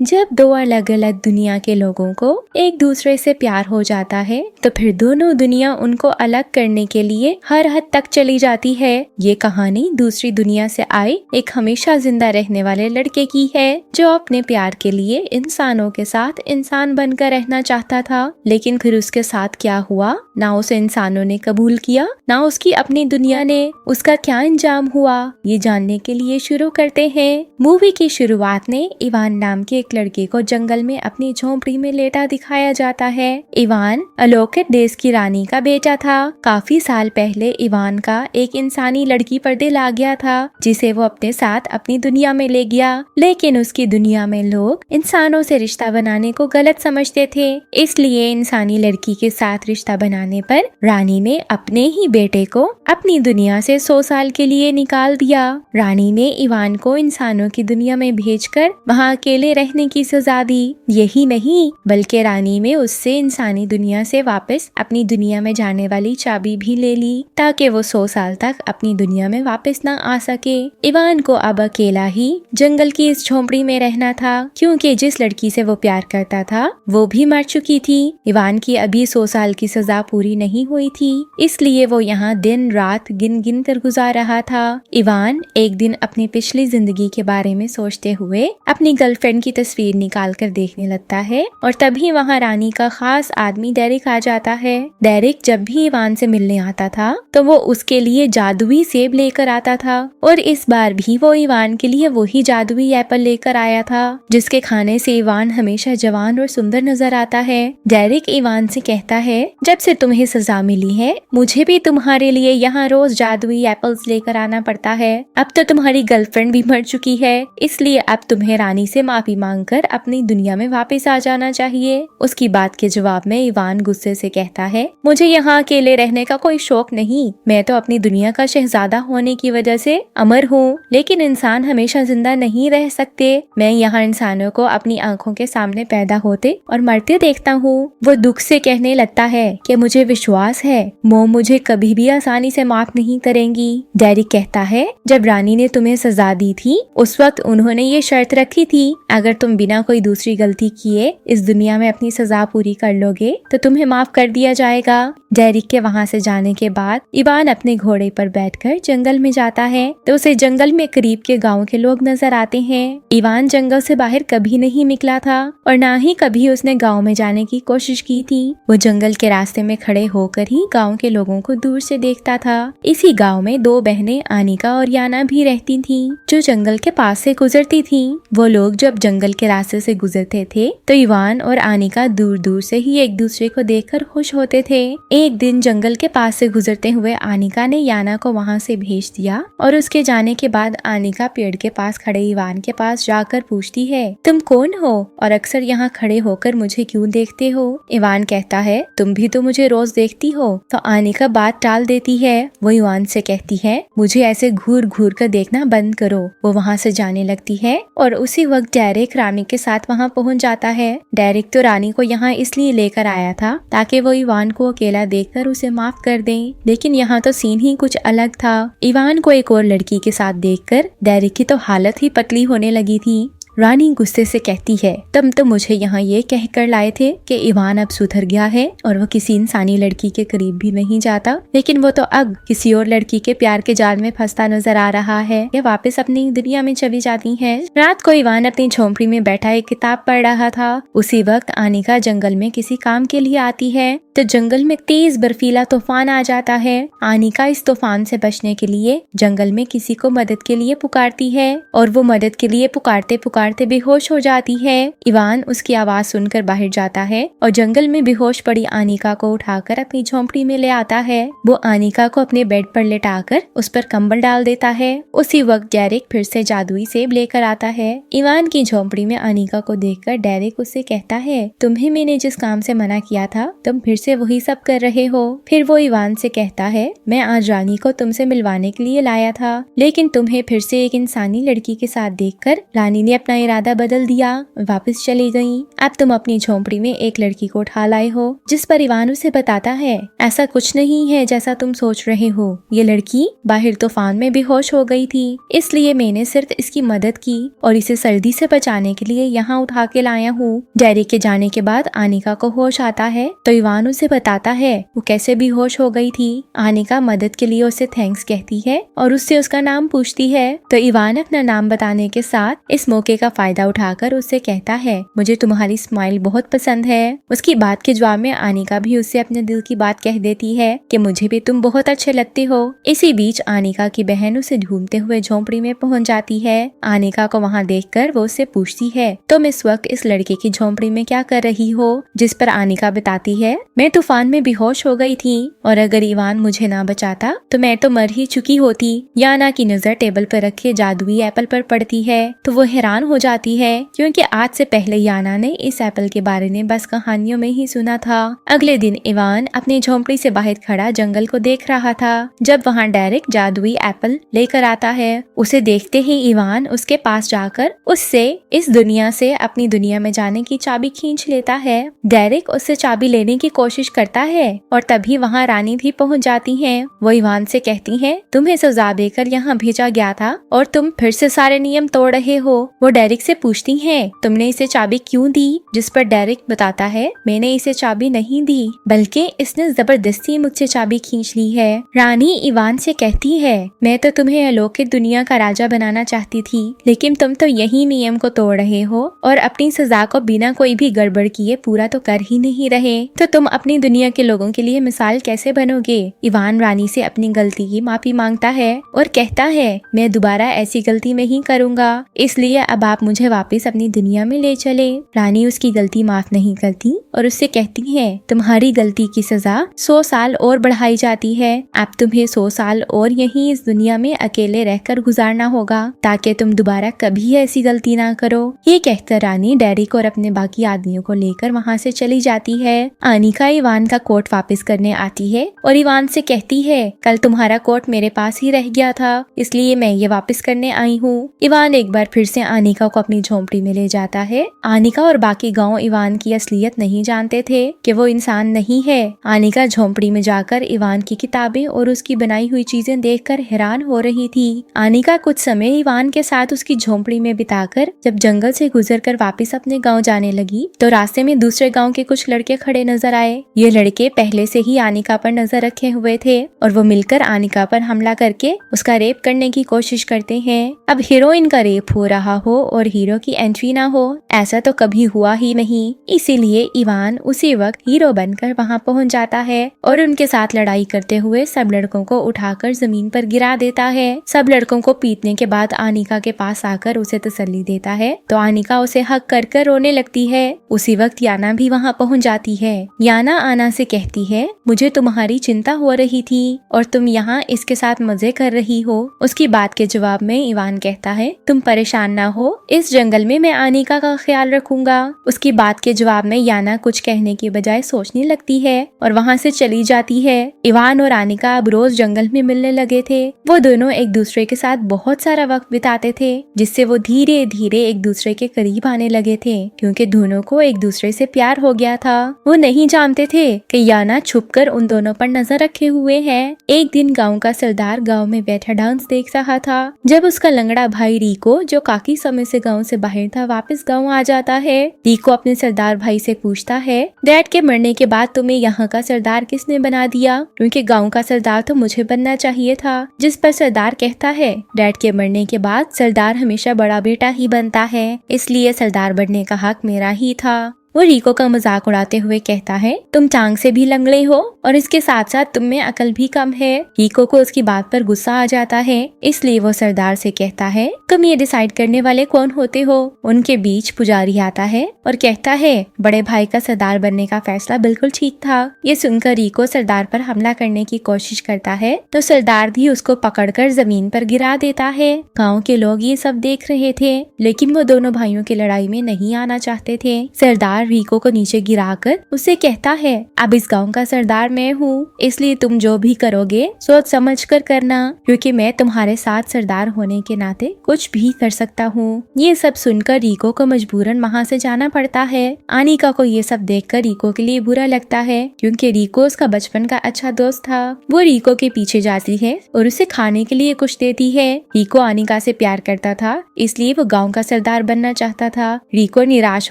जब दो अलग अलग दुनिया के लोगों को एक दूसरे से प्यार हो जाता है तो फिर दोनों दुनिया उनको अलग करने के लिए हर हद तक चली जाती है। ये कहानी दूसरी दुनिया से आए एक हमेशा जिंदा रहने वाले लड़के की है जो अपने प्यार के लिए इंसानों के साथ इंसान बनकर रहना चाहता था। लेकिन फिर उसके साथ क्या हुआ, ना उसे इंसानों ने कबूल किया ना उसकी अपनी दुनिया ने। उसका क्या अंजाम हुआ, ये जानने के लिए शुरू करते हैं। मूवी की शुरुआत में इवान नाम के एक लड़के को जंगल में अपनी झोंपड़ी में लेटा दिखाया जाता है। इवान अलौकिक देश की रानी का बेटा था। काफी साल पहले इवान का एक इंसानी लड़की पर दिल आ गया था जिसे वो अपने साथ अपनी दुनिया में ले गया। लेकिन उसकी दुनिया में लोग इंसानों से रिश्ता बनाने को गलत समझते थे, इसलिए इंसानी लड़की के साथ रिश्ता बनाने पर रानी ने अपने ही बेटे को अपनी दुनिया से 100 साल के लिए निकाल दिया। रानी ने इवान को इंसानों की दुनिया में भेजकर वहाँ अकेले रहने की सजा दी। यही नहीं बल्कि रानी में उससे इंसानी दुनिया से वापस अपनी दुनिया में जाने वाली चाबी भी ले ली ताकि वो 100 साल तक अपनी दुनिया में वापस ना आ सके। इवान को अब अकेला ही जंगल की इस झोंपड़ी में रहना था क्योंकि जिस लड़की से वो प्यार करता था वो भी मर चुकी थी। इवान की अभी 100 साल की सजा पूरी नहीं हुई थी, इसलिए वो यहाँ दिन रात गिन गिन कर गुजार रहा था। इवान एक दिन अपनी पिछली जिंदगी के बारे में सोचते हुए अपनी गर्लफ्रेंड की तस्वीर निकाल कर देखने लगता है और तभी वहाँ रानी का खास आदमी डेरिक आ जाता है। डेरिक जब भी इवान से मिलने आता था तो वो उसके लिए जादुई सेब लेकर आता था और इस बार भी वो इवान के लिए वही जादुई एप्पल लेकर आया था जिसके खाने से इवान हमेशा जवान और सुंदर नजर आता है। डेरिक इवान से कहता है, जब से तुम्हें सजा मिली है मुझे भी तुम्हारे लिए यहाँ रोज जादुई एप्पल्स लेकर आना पड़ता है। अब तो तुम्हारी गर्लफ्रेंड भी मर चुकी है, इसलिए अब तुम्हें रानी से माफी मांगकर अपनी दुनिया में वापस आ जाना चाहिए। उसकी बात के जवाब में इवान गुस्से से कहता है, मुझे यहाँ अकेले रहने का कोई शौक नहीं, मैं तो अपनी दुनिया का शहजादा होने की वजह से अमर हूँ, लेकिन इंसान हमेशा जिंदा नहीं रह सकते। मैं यहाँ इंसानों को अपनी आंखों के सामने पैदा होते और मरते देखता हूँ। वो दुख से कहने लगता है कि मुझे विश्वास है वो मुझे कभी भी आसानी से माफ नहीं करेंगी। डेरिक कहता है, जब रानी ने तुम्हें सजा दी थी उस वक्त उन्होंने ये शर्त रखी थी, अगर तुम बिना कोई दूसरी गलती किए इस दुनिया में अपनी सजा पूरी कर लोगे तो तुम्हें माफ कर दिया जाएगा। डेरिक के वहाँ से जाने के बाद इवान अपने घोड़े पर बैठकर जंगल में जाता है तो उसे जंगल में करीब के गांव के लोग नजर आते हैं। इवान जंगल से बाहर कभी नहीं निकला था और ना ही कभी उसने गांव में जाने की कोशिश की थी। वो जंगल के रास्ते में खड़े होकर ही गांव के लोगों को दूर से देखता था। इसी गांव में 2 बहनें आनिका और याना भी रहती थी जो जंगल के पास से गुजरती थी। वो लोग जब जंगल के रास्ते से गुजरते थे तो इवान और आनिका दूर दूर से ही एक दूसरे को देखकर खुश होते थे। एक दिन जंगल के पास से गुजरते हुए आनिका ने याना को वहाँ से भेज दिया और उसके जाने के बाद आनिका पेड़ के पास खड़े इवान के पास जाकर पूछती है, तुम कौन हो और अक्सर यहाँ खड़े होकर मुझे क्यों देखते हो? इवान कहता है, तुम भी तो मुझे रोज देखती हो। तो आनिका बात टाल देती है। वो इवान से कहती है, मुझे ऐसे घूर घूर कर देखना बंद करो। वो वहाँ से जाने लगती है और उसी वक्त डेरिक रानी के साथ वहाँ पहुँच जाता है। डेरिक तो रानी को यहाँ इसलिए लेकर आया था ताकि वो इवान को अकेला देखकर उसे माफ कर दे, लेकिन यहाँ तो सीन ही कुछ अलग था। इवान को एक और लड़की के साथ देखकर डेरिक की तो हालत ही पतली होने लगी थी। रानी गुस्से से कहती है, तुम तो मुझे यहाँ ये कहकर लाए थे कि इवान अब सुधर गया है और वो किसी इंसानी लड़की के करीब भी नहीं जाता, लेकिन वो तो अब किसी और लड़की के प्यार के जाल में फंसता नजर आ रहा है। ये वापस अपनी दुनिया में चली जाती है। रात को इवान अपनी झोंपड़ी में बैठा एक किताब पढ़ रहा था। उसी वक्त आनिका जंगल में किसी काम के लिए आती है तो जंगल में तेज बर्फीला तूफान आ जाता है। आनिका इस तूफान से बचने के लिए जंगल में किसी को मदद के लिए पुकारती है और वो मदद के लिए पुकारते पुकारते बेहोश हो जाती है। इवान उसकी आवाज सुनकर बाहर जाता है और जंगल में बेहोश पड़ी आनिका को उठाकर अपनी झोंपड़ी में ले आता है। वो आनिका को अपने बेड पर लेटाकर उस पर कंबल डाल देता है। उसी वक्त डेरिक फिर से जादुई सेब लेकर आता है। इवान की झोंपड़ी में आनिका को देखकर डेरिक उससे कहता है, तुम्हें मैंने जिस काम से मना किया था तुम फिर से वही सब कर रहे हो। फिर वो इवान से कहता है, मैं आज रानी को तुमसे मिलवाने के लिए लाया था, लेकिन तुम्हें फिर से एक इंसानी लड़की के साथ देखकर रानी ने अपना इरादा बदल दिया, वापस चली गई। अब तुम अपनी झोंपड़ी में एक लड़की को उठा लाए हो, जिस पर इवान उसे बताता है ऐसा कुछ नहीं है जैसा तुम सोच रहे हो। ये लड़की बाहर तूफान में बेहोश हो गई थी, इसलिए मैंने सिर्फ इसकी मदद की और इसे सर्दी से बचाने के लिए यहाँ उठा के लाया हूँ। डेरिक के जाने के बाद आनिका को होश आता है तो इवान उसे बताता है वो कैसे बेहोश हो गई थी। आनिका मदद के लिए उसे थैंक्स कहती है और उससे उसका नाम पूछती है तो इवान अपना नाम बताने के साथ इस मौके का फायदा उठाकर उससे कहता है मुझे तुम्हारी स्माइल बहुत पसंद है। उसकी बात के जवाब में आनिका भी उससे अपने दिल की बात कह देती है कि मुझे भी तुम बहुत अच्छे लगते हो। इसी बीच आनिका की बहन उसे ढूंढते हुए झोंपड़ी में पहुंच जाती है। आनिका को वहां देखकर वो उससे पूछती है तुम इस वक्त इस लड़के की झोंपड़ी में क्या कर रही हो, जिस पर आनिका बताती है मैं तूफान में बेहोश हो गई थी और अगर इवान मुझे ना बचाता तो मैं तो मर ही चुकी होती। याना की नजर टेबल पर रखे जादुई एप्पल पर पड़ती है तो वो हैरान हो जाती है क्योंकि आज से पहले याना ने इस एप्पल के बारे में बस कहानियों में ही सुना था। अगले दिन इवान अपनी झोंपड़ी से बाहर खड़ा जंगल को देख रहा था जब वहाँ डेरिक जादुई एप्पल लेकर आता है। उसे देखते ही इवान उसके पास जाकर उससे इस दुनिया से अपनी दुनिया में जाने की चाबी खींच लेता है। डेरिक उससे चाबी लेने की कोशिश करता है और तभी वहाँ रानी भी पहुँच जाती है। वो इवान से कहती है तुम्हें सजा देकर यहाँ भेजा गया था और तुम फिर से सारे नियम तोड़ रहे हो। वो डेरिक से पूछती है तुमने इसे चाबी क्यों दी, जिस पर डेरिक बताता है मैंने इसे चाबी नहीं दी बल्कि इसने जबरदस्ती मुझसे चाबी खींच ली है। रानी इवान से कहती है मैं तो तुम्हें अलौकिक दुनिया का राजा बनाना चाहती थी लेकिन तुम तो यही नियम को तोड़ रहे हो और अपनी सजा को बिना कोई भी गड़बड़ किए पूरा तो कर ही नहीं रहे, तो तुम अपनी दुनिया के लोगों के लिए मिसाल कैसे बनोगे। इवान रानी से अपनी गलती की माफी मांगता है और कहता है मैं दोबारा ऐसी गलती नहीं करूँगा, इसलिए अब आप मुझे वापस अपनी दुनिया में ले चले। रानी उसकी गलती माफ नहीं करती और उससे कहती है तुम्हारी गलती की सजा 100 साल और बढ़ाई जाती है, अब तुम्हें 100 साल और यहीं इस दुनिया में अकेले रहकर गुजारना होगा ताकि तुम दोबारा कभी ऐसी गलती ना करो। ये कहकर रानी डेरिक और अपने बाकी आदमियों को लेकर वहाँ से चली जाती है। आनिका इवान का कोट वापस करने आती है और इवान से कहती है कल तुम्हारा कोट मेरे पास ही रह गया था इसलिए मैं ये वापस करने आई हूँ। इवान एक बार फिर से आनिका को अपनी झोंपड़ी में ले जाता है। आनिका और बाकी गांव इवान की असलियत नहीं जानते थे कि वो इंसान नहीं है। आनिका झोंपड़ी में जाकर इवान की किताबें और उसकी बनाई हुई चीजें देखकर हैरान हो रही थी। आनिका कुछ समय इवान के साथ उसकी झोंपड़ी में बिताकर जब जंगल से गुजरकर वापस अपने गांव जाने लगी तो रास्ते में दूसरे गांव के कुछ लड़के खड़े नजर आए। ये लड़के पहले से ही आनिका पर नजर रखे हुए थे और वो मिलकर आनिका पर हमला करके उसका रेप करने की कोशिश करते हैं। अब हीरोइन का रेप हो रहा हो और हीरो की एंट्री ना हो, ऐसा तो कभी हुआ ही नहीं, इसीलिए इवान उसी वक्त हीरो बनकर वहां पहुंच जाता है और उनके साथ लड़ाई करते हुए सब लड़कों को उठाकर जमीन पर गिरा देता है। सब लड़कों को पीटने के बाद आनिका के पास आकर उसे तसल्ली देता है तो आनिका उसे हक कर रोने लगती है। उसी वक्त याना भी वहां पहुंच जाती है। याना आना से कहती है मुझे तुम्हारी चिंता हो रही थी और तुम यहाँ इसके साथ मजे कर रही हो। उसकी बात के जवाब में इवान कहता है तुम परेशान ना हो, इस जंगल में मैं आनिका का ख्याल रखूंगा। उसकी बात के जवाब में याना कुछ कहने की बजाय सोचने लगती है और वहाँ से चली जाती है। इवान और आनिका अब रोज जंगल में मिलने लगे थे। वो दोनों एक दूसरे के साथ बहुत सारा वक्त बिताते थे जिससे वो धीरे धीरे एक दूसरे के करीब आने लगे थे क्योंकि दोनों को एक दूसरे से प्यार हो गया था। वो नहीं जानते थे कि याना छुपकर उन दोनों पर नजर रखे हुए है। एक दिन गाँव का सरदार गाँव में बैठा डांस देख रहा था जब उसका लंगड़ा भाई रिको जो काफी समय से गाँव से बाहर था वापस गाँव आ जाता है। रिको अपने सरदार भाई से पूछता है डैड के मरने के बाद तुम्हें यहाँ का सरदार किसने बना दिया, क्योंकि गाँव का सरदार तो मुझे बनना चाहिए था। जिस पर सरदार कहता है डैड के मरने के बाद सरदार हमेशा बड़ा बेटा ही बनता है, इसलिए सरदार बनने का हक मेरा ही था। वो रिको का मजाक उड़ाते हुए कहता है तुम टांग से भी लंगड़े हो और इसके साथ साथ तुम में अकल भी कम है। रिको को उसकी बात पर गुस्सा आ जाता है, इसलिए वो सरदार से कहता है तुम ये डिसाइड करने वाले कौन होते हो। उनके बीच पुजारी आता है और कहता है बड़े भाई का सरदार बनने का फैसला बिल्कुल ठीक था। ये सुनकर रिको सरदार पर हमला करने की कोशिश करता है तो सरदार भी उसको पकड़कर जमीन पर गिरा देता है। गाँव के लोग ये सब देख रहे थे लेकिन वो दोनों भाइयों की लड़ाई में नहीं आना चाहते थे। सरदार रीको को नीचे गिराकर उसे कहता है, अब इस गांव का सरदार मैं हूँ, इसलिए तुम जो भी करोगे सोच समझ कर करना, क्योंकि मैं तुम्हारे साथ सरदार होने के नाते कुछ भी कर सकता हूँ। ये सब सुनकर रीको को मजबूरन वहाँ से जाना पड़ता है। आनिका को ये सब देखकर रीको के लिए बुरा लगता है, क्योंकि रीको उसका बचपन का अच्छा दोस्त था। वो रीको के पीछे जाती है और उसे खाने के लिए कुछ देती है। रीको आनिका से प्यार करता था, इसलिए वो गांव का सरदार बनना चाहता था। रीको निराश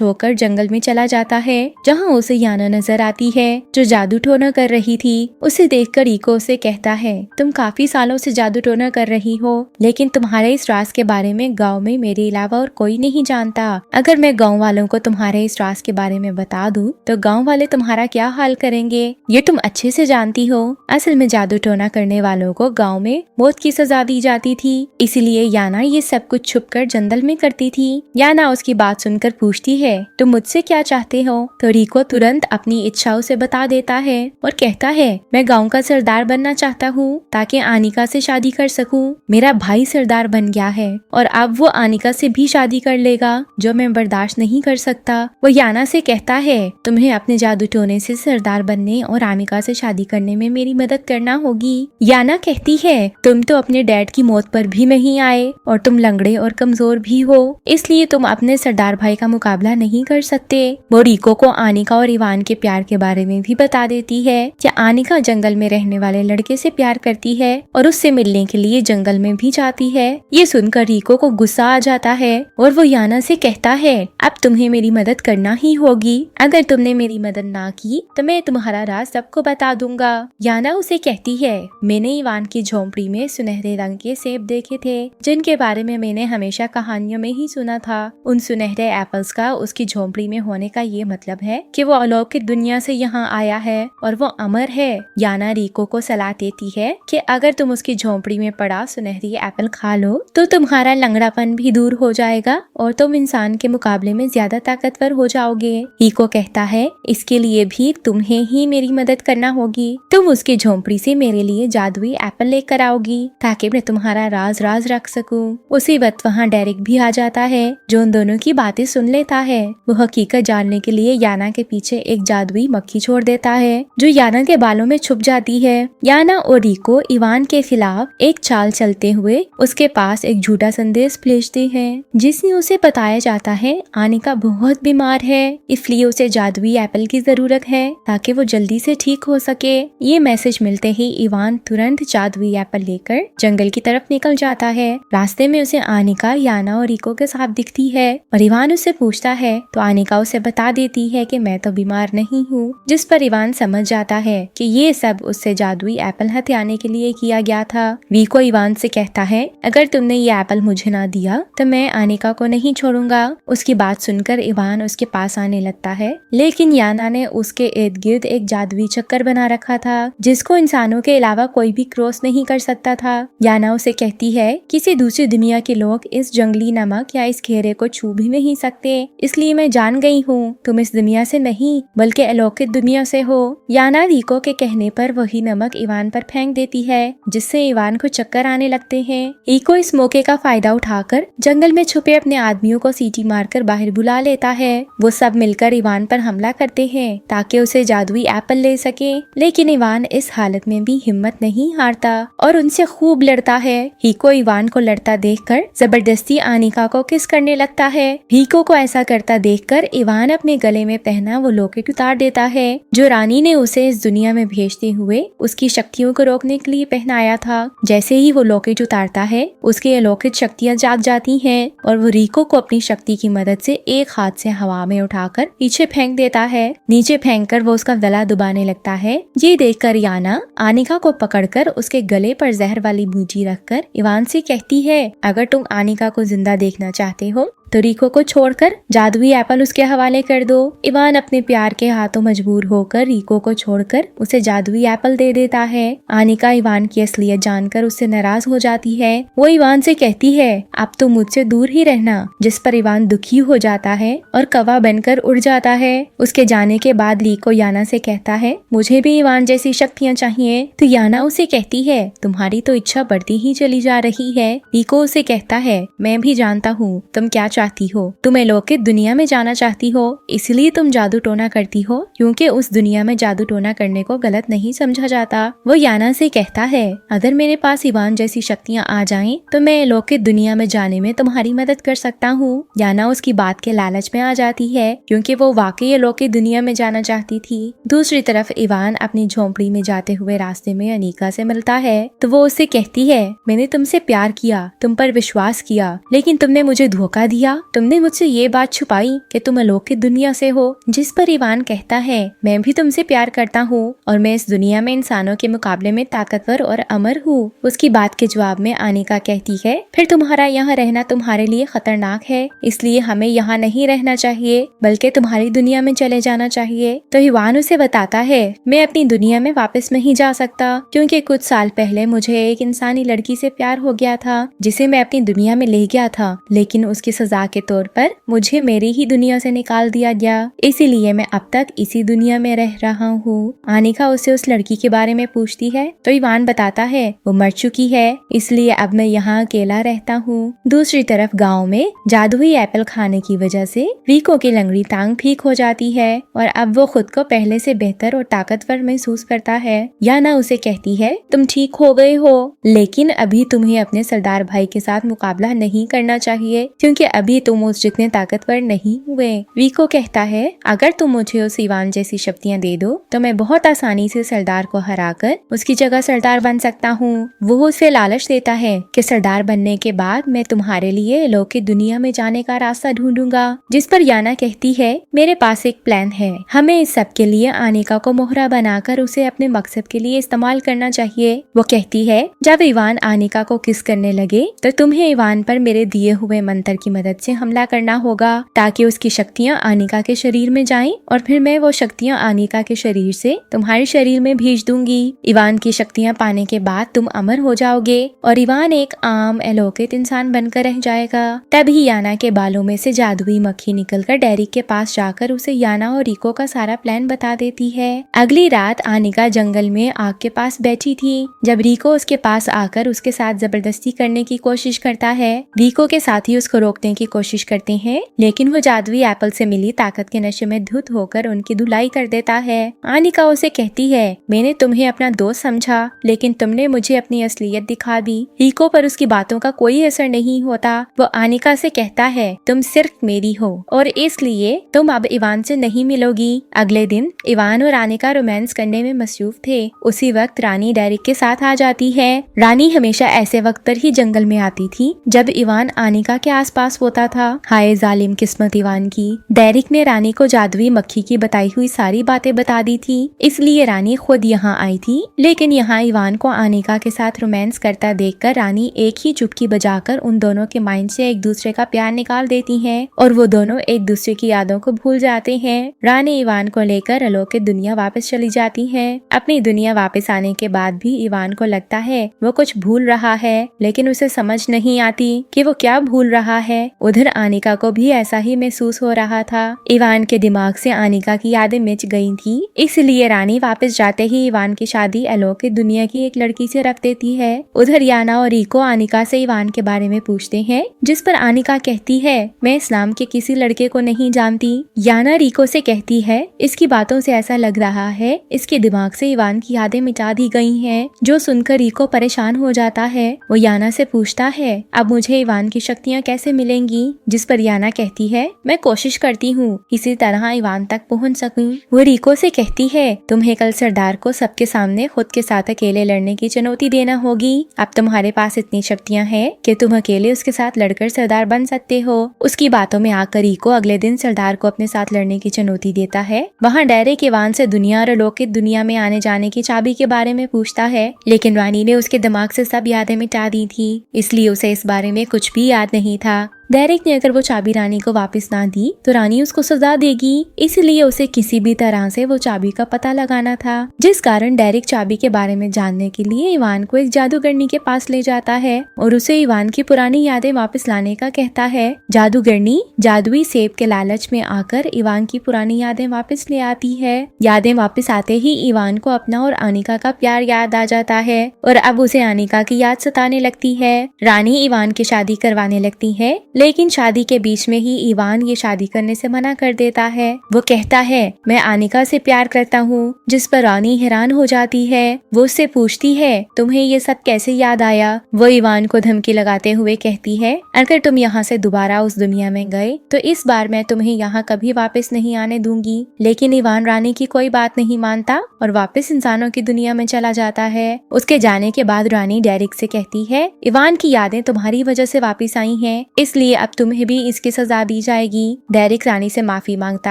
होकर जंगल में चला जाता है, जहाँ उसे याना नजर आती है जो जादू टोना कर रही थी। उसे देखकर रीको उसे कहता है, तुम काफी सालों से जादू टोना कर रही हो, लेकिन तुम्हारे इस राज के बारे में गाँव में मेरे अलावा और कोई नहीं जानता। अगर मैं गाँव वालों को तुम्हारे इस राज के बारे में बता दूं, तो गाँव वाले तुम्हारा क्या हाल करेंगे, ये तुम अच्छे से जानती हो। असल में जादू टोना करने वालों को गाँव में मौत की सजा दी जाती थी, इसीलिए याना ये सब कुछ छुपकर जंगल में करती थी। याना उसकी बात सुनकर पूछती है, तुम मुझसे क्या चाहते हो? तो रीको तुरंत अपनी इच्छा उसे बता देता है और कहता है, मैं गाँव का सरदार बनना चाहता हूँ ताकि आनिका से शादी कर सकूं। मेरा भाई सरदार बन गया है और अब वो आनिका से भी शादी कर लेगा, जो मैं बर्दाश्त नहीं कर सकता। वो याना से कहता है, तुम्हें अपने जादू टोने से सरदार बनने और आनिका से शादी करने में मेरी मदद करना होगी। याना कहती है, तुम तो अपने डैड की मौत पर भी नहीं आए और तुम लंगड़े और कमजोर भी हो, इसलिए तुम अपने सरदार भाई का मुकाबला नहीं कर सकते। वो रीको को आनिका और इवान के प्यार के बारे में भी बता देती है कि आनिका जंगल में रहने वाले लड़के से प्यार करती है और उससे मिलने के लिए जंगल में भी जाती है। ये सुनकर रीको को गुस्सा आ जाता है और वो याना से कहता है, अब तुम्हें मेरी मदद करना ही होगी। अगर तुमने मेरी मदद ना की तो मैं तुम्हारा राज सबको बता दूंगा। याना उसे कहती है, मैंने इवान की झोंपड़ी में सुनहरे रंग के सेब देखे थे, जिनके बारे में मैंने हमेशा कहानियों में ही सुना था। उन सुनहरे एप्पल्स का उसकी झोंपड़ी में होने का ये मतलब है कि वो अलौकिक दुनिया से यहाँ आया है और वो अमर है। याना रीको को सलाह देती है कि अगर तुम उसकी झोंपड़ी में पड़ा सुनहरी एप्पल खा लो तो तुम्हारा लंगड़ापन भी दूर हो जाएगा और तुम इंसान के मुकाबले में ज्यादा ताकतवर हो जाओगे। रीको कहता है, इसके लिए भी तुम्हें ही मेरी मदद करना होगी। तुम उसकी झोंपड़ी से मेरे लिए जादुई एप्पल लेकर आओगी ताकि मैं तुम्हारा राज रख सकूं। उसी वक्त वहाँ डेरिक भी आ जाता है, जो उन दोनों की बातें सुन लेता है। वो हकीकत जानने के लिए याना के पीछे एक जादुई मक्खी छोड़ देता है, जो याना के बालों में छुप जाती है। याना और रीको इवान के खिलाफ एक चाल चलते हुए उसके पास एक झूठा संदेश भेजते हैं, जिसमें उसे बताया जाता है आनिका बहुत बीमार है, इसलिए उसे जादुई एप्पल की जरूरत है ताकि वो जल्दी से ठीक हो सके। ये मैसेज मिलते ही इवान तुरंत जादुई एप्पल लेकर जंगल की तरफ निकल जाता है। रास्ते में उसे आनिका, याना और रीको के साथ दिखती है और इवान उससे पूछता है तो आनिका उसे बता देती है कि मैं तो बीमार नहीं हूँ, जिस पर इवान समझ जाता है कि ये सब उससे जादुई एप्पल हथियाने के लिए किया गया था। रीको इवान से कहता है, अगर तुमने ये एप्पल मुझे ना दिया तो मैं आनिका को नहीं छोड़ूंगा। उसकी बात सुनकर इवान उसके पास आने लगता है, लेकिन याना ने उसके इर्द गिर्द एक जादुई चक्कर बना रखा था, जिसको इंसानों के अलावा कोई भी क्रॉस नहीं कर सकता था। याना उसे कहती है, किसी दूसरी दुनिया के लोग इस जंगली नमक या इस घेरे को छू भी नहीं सकते, इसलिए मैं जान गई हूँ तुम इस दुनिया से नहीं बल्कि अलौकिक दुनिया से हो। याना रीको के कहने पर वही नमक इवान पर फेंक देती है, जिससे इवान को चक्कर आने लगते हैं। रीको इस मौके का फायदा उठाकर जंगल में छुपे अपने आदमियों को सीटी मारकर बाहर बुला लेता है। वो सब मिलकर इवान पर हमला करते हैं ताकि उसे जादुई एप्पल ले सके, लेकिन इवान इस हालत में भी हिम्मत नहीं हारता और उनसे खूब लड़ता है। रीको इवान को लड़ता देखकर जबरदस्ती आनिका को किस करने लगता है। रीको को ऐसा करता देखकर इवान अपने गले में पहना वो लॉकेट उतार देता है, जो रानी ने उसे इस दुनिया में भेजते हुए उसकी शक्तियों को रोकने के लिए पहनाया था। जैसे ही वो लॉकेट उतारता है, उसकी अलौकिक शक्तियाँ जाग जाती हैं और वो रीको को अपनी शक्ति की मदद से एक हाथ से हवा में उठाकर पीछे फेंक देता है। नीचे फेंककर वो उसका गला दुबाने लगता है। ये देखकर याना आनिका को पकड़कर उसके गले पर जहर वाली बूटी रखकर इवान से कहती है, अगर तुम आनिका को जिंदा देखना चाहते हो तो रीको को छोड़कर जादुई एप्पल उसके हवाले कर दो। इवान अपने प्यार के हाथों मजबूर होकर रीको को छोड़कर उसे जादुई एप्पल दे देता है। आनिका इवान की असलियत जानकर उससे नाराज हो जाती है। वो इवान से कहती है, अब तो मुझसे दूर ही रहना, जिस पर इवान दुखी हो जाता है और कौवा बनकर उड़ जाता है। उसके जाने के बाद रीको याना से कहता है, मुझे भी इवान जैसी शक्तियाँ चाहिए। तो याना उसे कहती है, तुम्हारी तो इच्छा बढ़ती ही चली जा रही है। रीको उसे कहता है, मैं भी जानता हूँ तुम क्या चाहती हो, तुम अलौकिक दुनिया में जाना चाहती हो, इसलिए तुम जादू टोना करती हो, क्योंकि उस दुनिया में जादू टोना करने को गलत नहीं समझा जाता। वो याना से कहता है, अगर मेरे पास इवान जैसी शक्तियाँ आ जाएं, तो मैं अलौकिक दुनिया में जाने में तुम्हारी मदद कर सकता हूँ। याना उसकी बात के लालच में आ जाती है, क्योंकि वो वाकई अलौकिक दुनिया में जाना चाहती थी। दूसरी तरफ इवान अपनी झोंपड़ी में जाते हुए रास्ते में अनीका से मिलता है, तो वो उससे कहती है, मैंने तुमसे प्यार किया, तुम पर विश्वास किया, लेकिन तुमने मुझे धोखा दिया। तुमने मुझसे ये बात छुपाई कि तुम अलौकिक दुनिया से हो। जिस पर इवान कहता है, मैं भी तुमसे प्यार करता हूँ और मैं इस दुनिया में इंसानों के मुकाबले में ताकतवर और अमर हूँ। उसकी बात के जवाब में अनीका कहती है, फिर तुम्हारा यहाँ रहना तुम्हारे लिए खतरनाक है, इसलिए हमें यहाँ नहीं रहना चाहिए, बल्कि तुम्हारी दुनिया में चले जाना चाहिए। तो इवान उसे बताता है, मैं अपनी दुनिया में वापस नहीं जा सकता, क्योंकि कुछ साल पहले मुझे एक इंसानी लड़की से प्यार हो गया था, जिसे मैं अपनी दुनिया में ले गया था, लेकिन उसकी सजा के तौर पर मुझे मेरी ही दुनिया से निकाल दिया गया, इसीलिए मैं अब तक इसी दुनिया में रह रहा हूँ। अनीका उससे उस लड़की के बारे में पूछती है, तो इवान बताता है, वो मर चुकी है, इसलिए अब मैं यहाँ अकेला रहता हूँ। दूसरी तरफ गांव में जादुई एप्पल खाने की वजह से रिको की लंगड़ी टांग ठीक हो जाती है और अब वो खुद को पहले से बेहतर और ताकतवर महसूस करता है। याना उसे कहती है, तुम ठीक हो गए हो, लेकिन अभी तुम्हें अपने सरदार भाई के साथ मुकाबला नहीं करना चाहिए, क्योंकि अभी तुम उस जितने ताकतवर नहीं हुए। रिको कहता है, अगर तुम मुझे उस इवान जैसी शक्तियाँ दे दो तो मैं बहुत आसानी से सरदार को हराकर उसकी जगह सरदार बन सकता हूँ। वो उसे लालच देता है कि सरदार बनने के बाद मैं तुम्हारे लिए अलौकिक दुनिया में जाने का रास्ता ढूंढूंगा। जिस पर याना कहती है, मेरे पास एक प्लान है, हमें इस सब के लिए अनीका को मोहरा बनाकर उसे अपने मकसद के लिए इस्तेमाल करना चाहिए। वो कहती है, जब इवान अनीका को किस करने लगे तो तुम्हें इवान पर मेरे दिए हुए मंत्र की मदद से हमला करना होगा, ताकि उसकी शक्तियाँ अनीका के शरीर में जाएं और फिर मैं वो शक्तियाँ अनीका के शरीर से तुम्हारे शरीर में भेज दूंगी। इवान की शक्तियाँ पाने के बाद तुम अमर हो जाओगे और इवान एक आम अलौकिक इंसान बनकर रह जाएगा। तभी याना के बालों में से जादुई मक्खी निकलकर डेरिक के पास जाकर उसे याना और रिको का सारा प्लान बता देती है। अगली रात अनीका जंगल में आग के पास बैठी थी, जब रिको उसके पास आकर उसके साथ जबरदस्ती करने की कोशिश करता है। रिको के साथी उसको रोकने की कोशिश करते हैं, लेकिन वो जादुई एप्पल से मिली ताकत के नशे में धुत होकर उनकी धुलाई कर देता है। अनीका उसे कहती है, मैंने तुम्हें अपना दोस्त समझा, लेकिन तुमने मुझे अपनी असलियत दिखा दी। रिको पर उसकी बातों का कोई असर नहीं होता। वो अनीका से कहता है, तुम सिर्फ मेरी हो और इसलिए तुम अब इवान से नहीं मिलोगी। अगले दिन इवान और अनीका रोमांस करने में मसरूफ थे। उसी वक्त रानी डेरिक के साथ आ जाती है। रानी हमेशा ऐसे वक्त पर ही जंगल में आती थी जब इवान अनीका के आसपास होता था। हाय जालिम किस्मत इवान की। डेरिक ने रानी को जादुई मक्खी की बताई हुई सारी बातें बता दी थी, इसलिए रानी खुद यहाँ आई थी। लेकिन यहाँ इवान को अनीका के साथ रोमांस करता देखकर रानी एक ही चुटकी बजाकर उन दोनों के माइंड से एक दूसरे का प्यार निकाल देती हैं और वो दोनों एक दूसरे की यादों को भूल जाते हैं। रानी इवान को लेकर अलौकिक दुनिया वापस चली जाती है। अपनी दुनिया वापस आने के बाद भी इवान को लगता है वो कुछ भूल रहा है, लेकिन उसे समझ नहीं आती कि वो क्या भूल रहा है। उधर अनीका को भी ऐसा ही महसूस हो रहा था। इवान के दिमाग से अनीका की यादें मिट गई थी, इसलिए रानी वापस जाते ही इवान की शादी अलौकिक दुनिया की एक लड़की से रख देती है। उधर याना और रिको अनीका से इवान के बारे में पूछते हैं, जिस पर अनीका कहती है, मैं इस्लाम के किसी लड़के को नहीं जानती। याना रिको से कहती है, इसकी बातों से ऐसा लग रहा है इसके दिमाग से इवान की यादें मिटा दी गई हैं। जो सुनकर रिको परेशान हो जाता है। वो याना से पूछता है, अब मुझे इवान की शक्तियाँ कैसे मिलेंगी? जिस पर याना कहती है, मैं कोशिश करती हूँ इसी तरह इवान तक पहुँच सकूं। वो रिको से कहती है, तुम्हें कल सरदार को सबके सामने खुद के साथ अकेले लड़ने की चुनौती देना होगी। अब तुम्हारे पास इतनी शक्तियाँ हैं कि तुम अकेले उसके साथ लड़कर सरदार बन सकते हो। उसकी बातों में आकर रिको अगले दिन सरदार को अपने साथ लड़ने की चुनौती देता है। वहाँ डेरिक इवान से दुनिया और अलौकिक दुनिया में आने जाने की चाबी के बारे में पूछता है, लेकिन रानी ने उसके दिमाग से सब यादें मिटा दी थी, इसलिए उसे इस बारे में कुछ भी याद नहीं था। डेरिक ने अगर वो चाबी रानी को वापस ना दी तो रानी उसको सजा देगी, इसलिए उसे किसी भी तरह से वो चाबी का पता लगाना था। जिस कारण डेरिक चाबी के बारे में जानने के लिए इवान को एक जादूगरनी के पास ले जाता है और उसे इवान की पुरानी यादें वापस लाने का कहता है। जादूगरनी जादुई सेब के लालच में आकर इवान की पुरानी यादें वापस ले आती है। यादें वापस आते ही इवान को अपना और अनीका का प्यार याद आ जाता है और अब उसे अनीका की याद सताने लगती है। रानी इवान की शादी करवाने लगती है, लेकिन शादी के बीच में ही इवान ये शादी करने से मना कर देता है। वो कहता है मैं आनिका से प्यार करता हूँ, जिस पर रानी हैरान हो जाती है। वो उससे पूछती है तुम्हें ये सब कैसे याद आया। वो इवान को धमकी लगाते हुए कहती है अगर तुम यहाँ से दोबारा उस दुनिया में गए तो इस बार मैं तुम्हें यहाँ कभी वापस नहीं आने दूंगी। लेकिन इवान रानी की कोई बात नहीं मानता और वापस इंसानों की दुनिया में चला जाता है। उसके जाने के बाद रानी डेरिक से कहती है इवान की यादें तुम्हारी वजह से वापस आई हैं, इसलिए अब तुम्हें भी इसकी सजा दी जाएगी। डेरिक रानी से माफी मांगता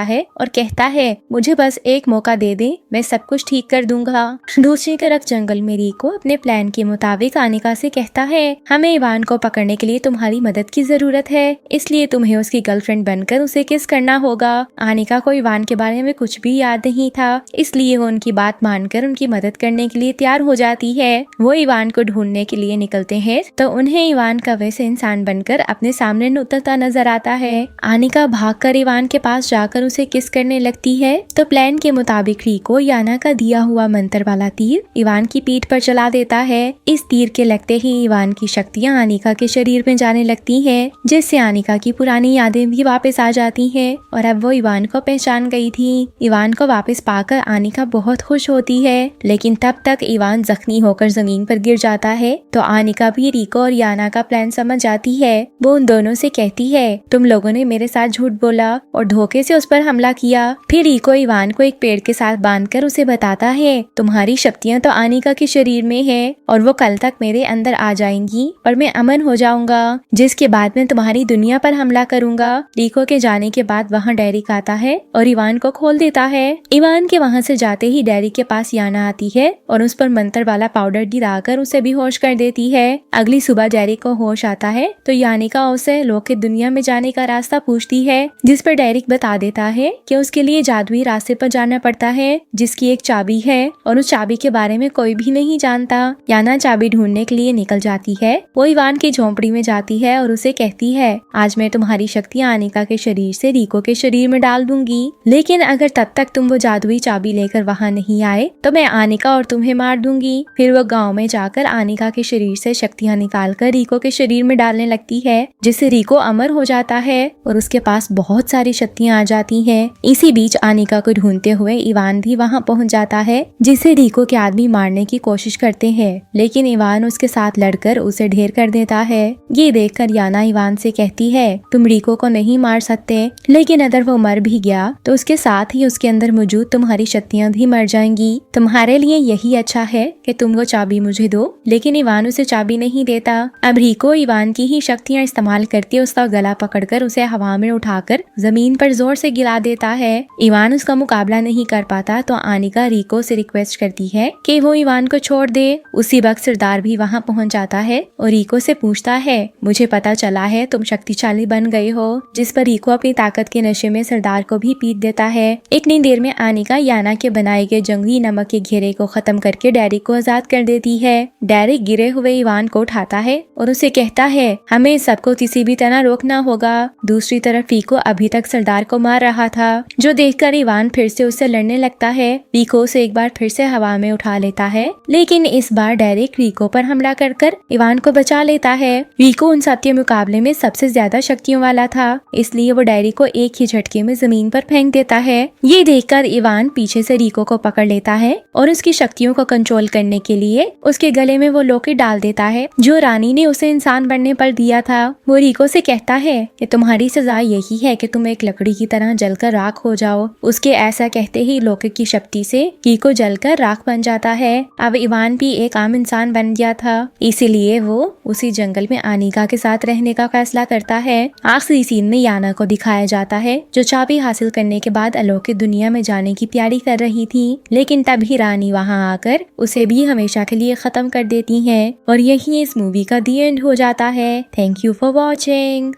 है और कहता है मुझे बस एक मौका दे दे, मैं सब कुछ ठीक कर दूंगा। दूसरी तरफ जंगल में रिको अपने प्लान के मुताबिक आनिका से कहता है हमें इवान को पकड़ने के लिए तुम्हारी मदद की जरूरत है, इसलिए तुम्हें उसकी गर्लफ्रेंड बनकर उसे किस करना होगा। आनिका को इवान के बारे में कुछ भी याद नहीं था, इसलिए वो उनकी बात मानकर उनकी मदद करने के लिए तैयार हो जाती है। वो इवान को ढूंढने के लिए निकलते हैं तो उन्हें इवान का वैसे इंसान बनकर अपने सामने उतरता नजर आता है। आनिका भागकर इवान के पास जाकर उसे किस करने लगती है तो प्लान के मुताबिक रिको याना का दिया हुआ मंत्र वाला तीर इवान की पीठ पर चला देता है। इस तीर के लगते ही इवान की शक्तियां आनिका के शरीर में जाने लगती हैं, जिससे आनिका की पुरानी यादें भी वापस आ जाती हैं और अब वो इवान को पहचान गई थी। इवान को वापस पाकर आनिका बहुत खुश होती है, लेकिन तब तक इवान जख्मी होकर जमीन पर गिर जाता है तो आनिका भी रिको और याना का प्लान समझ जाती है। वो उन दोनों से कहती है तुम लोगों ने मेरे साथ झूठ बोला और धोखे से उस पर हमला किया। फिर रिको इवान को एक पेड़ के साथ बांधकर उसे बताता है तुम्हारी शक्तियां तो आनिका के शरीर में है और वो कल तक मेरे अंदर आ जाएंगी और मैं अमन हो जाऊंगा, जिसके बाद मैं तुम्हारी दुनिया पर हमला करूंगा। रिको के जाने के बाद वहाँ डेरिक आता है और इवान को खोल देता है। इवान के वहाँ से जाते ही डेरिक के पास याना आती है और उस पर मंत्र वाला पाउडर गिराकर उसे बेहोश कर देती है। अगली सुबह डेरिक को होश आता है तो यानिका उसे लौकिक दुनिया में जाने का रास्ता पूछती है, जिस पर डेरिक बता देता है कि उसके लिए जादुई रास्ते पर जाना पड़ता है जिसकी एक चाबी है और उस चाबी के बारे में कोई भी नहीं जानता। याना चाबी ढूंढने के लिए निकल जाती है। वो इवान की झोंपड़ी में जाती है और उसे कहती है आज मैं तुम्हारी शक्तियां आनिका के शरीर से रिको के शरीर में डाल दूंगी, लेकिन अगर तब तक तुम वो जादुई चाबी लेकर वहाँ नहीं आए तो मैं आनिका और तुम्हें मार दूंगी। फिर वो गाँव में जाकर आनिका के शरीर से शक्तियाँ निकाल कर रिको के शरीर में डालने लगती है, जिससे रिको अमर हो जाता है और उसके पास बहुत सारी शक्तियाँ आ जाती हैं। इसी बीच आनिका को ढूंढते हुए इवान भी वहाँ पहुँच जाता है, जिसे रिको के आदमी मारने की कोशिश करते हैं, लेकिन इवान उसके साथ लड़कर उसे ढेर कर देता है। ये देखकर याना इवान से कहती है तुम रिको को नहीं मार सकते, लेकिन अगर वो मर भी गया तो उसके साथ ही उसके अंदर मौजूद तुम्हारी शक्तियाँ भी मर जाएंगी। तुम्हारे लिए यही अच्छा है कि तुम वो चाबी मुझे दो। लेकिन इवान उसे चाबी नहीं देता। अब रिको इवान की ही शक्तियाँ इस्तेमाल करके उसका गला पकड़कर उसे हवा में उठाकर जमीन पर जोर से गिरा देता है। इवान उसका मुकाबला नहीं कर पाता तो आनिका रिको से रिक्वेस्ट करती है कि वो इवान को छोड़ दे। उसी वक्त सरदार भी वहाँ पहुँच जाता है और रिको से पूछता है मुझे पता चला है तुम शक्तिशाली बन गए हो, जिस पर रिको अपनी ताकत के नशे में सरदार को भी पीट देता है। इतनी देर में आनिका याना के बनाए गए जंगली नमक के घेरे को खत्म करके डेरिक को आजाद कर देती है। डेरिक गिरे हुए इवान को उठाता है और उसे कहता है हमें सबको किसी भी तरह रोकना होगा। दूसरी तरफ रिको अभी तक सरदार को मार रहा था, जो देखकर इवान फिर से उससे लड़ने लगता है। रिको से एक बार फिर से हवा में उठा लेता है, लेकिन इस बार डेरिक रिको पर हमला कर इवान को बचा लेता है। रिको उन साथियों मुकाबले में सबसे ज्यादा शक्तियों वाला था, इसलिए वो डेरिक को एक ही झटके में जमीन पर फेंक देता है। ये देखकर इवान पीछे से रिको को पकड़ लेता है और उसकी शक्तियों को कंट्रोल करने के लिए उसके गले में वो लॉकेट डाल देता है जो रानी ने उसे इंसान बनने पर दिया था। वो रिको से कहता है कि तुम्हारी सजा यही है कि तुम एक लकड़ी की तरह जलकर राख हो जाओ। उसके ऐसा कहते ही लॉकेट की शक्ति से रिको जलकर राख बन जाता है। अब इवान भी एक आम इंसान बन गया था, इसीलिए वो उसी जंगल में आनिका के साथ रहने का फैसला करता है। आखिरी सीन में याना को दिखाया जाता है जो चाबी हासिल करने के बाद अलौकिक दुनिया में जाने की तैयारी कर रही थी, लेकिन तभी रानी वहाँ आकर उसे भी हमेशा के लिए खत्म कर देती है और यही इस मूवी का दी एंड हो जाता है। Thank you for watching.